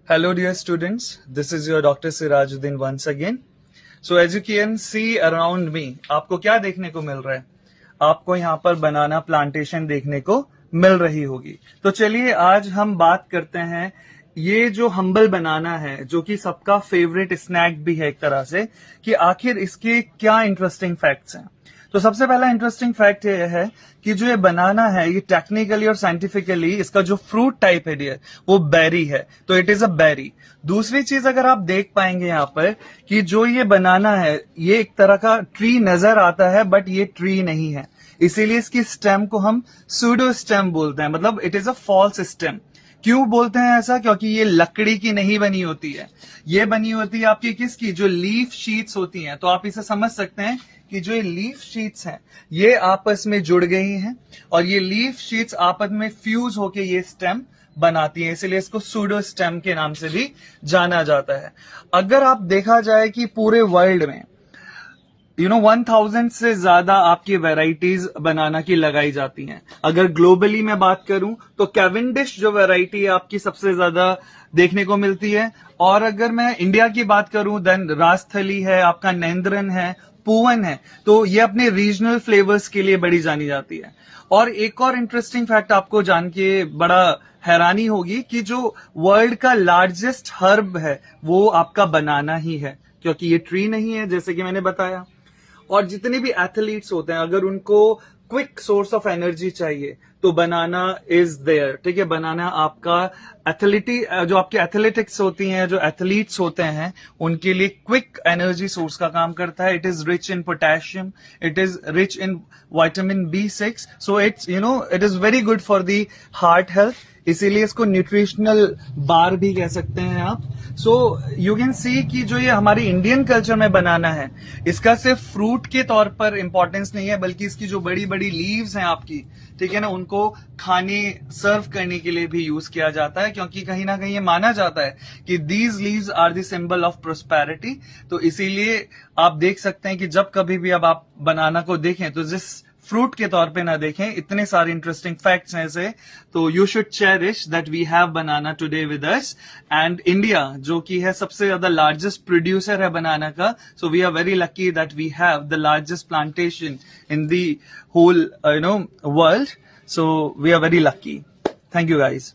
Hello dear students, this is your Dr. Sirajuddin once again. So as you can see around me, आपको क्या देखने को मिल रहा है? आपको यहाँ पर बनाना प्लांटेशन देखने को मिल रही होगी। तो चलिए आज हम बात करते हैं ये जो हम्बल बनाना है, जो कि सबका फेवरेट स्नैक भी है एक तरह से, कि आखिर इसके क्या इंटरेस्टिंग फैक्ट्स हैं। तो सबसे पहला इंटरेस्टिंग फैक्ट ये है कि जो ये बनाना है, ये टेक्निकली और साइंटिफिकली इसका जो फ्रूट टाइप है डियर, वो बेरी है, तो इट इज अ बेरी। दूसरी चीज अगर आप देख पाएंगे यहाँ पर कि जो ये बनाना है, ये एक तरह का ट्री नजर आता है, बट ये ट्री नहीं है। इसीलिए इसकी स्टेम को हम सूडो स्टेम बोलते हैं, मतलब it is a false stem. क्यों बोलते हैं ऐसा? क्योंकि ये लकड़ी की नहीं बनी होती है, ये बनी होती है आपकी किसकी, जो लीफ शीट्स होती हैं। तो आप इसे समझ सकते हैं कि जो ये लीफ शीट्स हैं, ये आपस में जुड़ गई हैं और ये लीफ शीट्स आपस में फ्यूज होके ये स्टेम बनाती है, इसलिए इसको सूडो स्टेम के नाम से भी जाना जाता है। अगर आप देखा जाए कि पूरे वर्ल्ड में 1000 से ज्यादा आपकी वैरायटीज बनाना की लगाई जाती हैं। अगर ग्लोबली मैं बात करूं तो कैवेंडिश जो वैरायटी है आपकी सबसे ज्यादा देखने को मिलती है। और अगर मैं इंडिया की बात करूं देन राजथली है, आपका नेंद्रन है, पूवन है। तो ये अपने रीजनल फ्लेवर्स के लिए बड़ी जानी जाती है। और एक और इंटरेस्टिंग फैक्ट आपको जान के बड़ा हैरानी होगी कि जो वर्ल्ड का लार्जेस्ट हर्ब है वो आपका बनाना ही है, क्योंकि ये ट्री नहीं है जैसे कि मैंने बताया। और जितने भी एथलीट्स होते हैं, अगर उनको क्विक सोर्स ऑफ एनर्जी चाहिए तो बनाना इज देयर। ठीक है, बनाना आपका जो आपके एथलेटिक्स होती हैं, जो एथलीट्स होते हैं, उनके लिए क्विक एनर्जी सोर्स का काम करता है। It is rich in potassium, it is rich in vitamin B6, so it is very good for the heart health. इसीलिए इसको न्यूट्रिशनल बार भी कह सकते हैं आप। सो यू कैन सी कि जो ये हमारे इंडियन कल्चर में बनाना है, इसका सिर्फ फ्रूट के तौर पर इंपॉर्टेंस नहीं है, बल्कि इसकी जो बड़ी बड़ी लीव्स हैं आपकी, ठीक है ना, उनको खाने सर्व करने के लिए भी यूज किया जाता है, क्योंकि कहीं ना कहीं ये माना जाता है कि these leaves are the symbol of prosperity. तो इसीलिए आप देख सकते हैं कि जब कभी भी अब आप बनाना को देखें तो जिस फ्रूट के तौर पे ना देखें, इतने सारे इंटरेस्टिंग फैक्ट्स हैं ऐसे। तो you should cherish that we have banana today with us. And India जो कि है सबसे ज्यादा लार्जेस्ट प्रोड्यूसर है बनाना का, so we are very lucky that we have the largest plantation in the whole world. So we are very lucky. Thank you guys.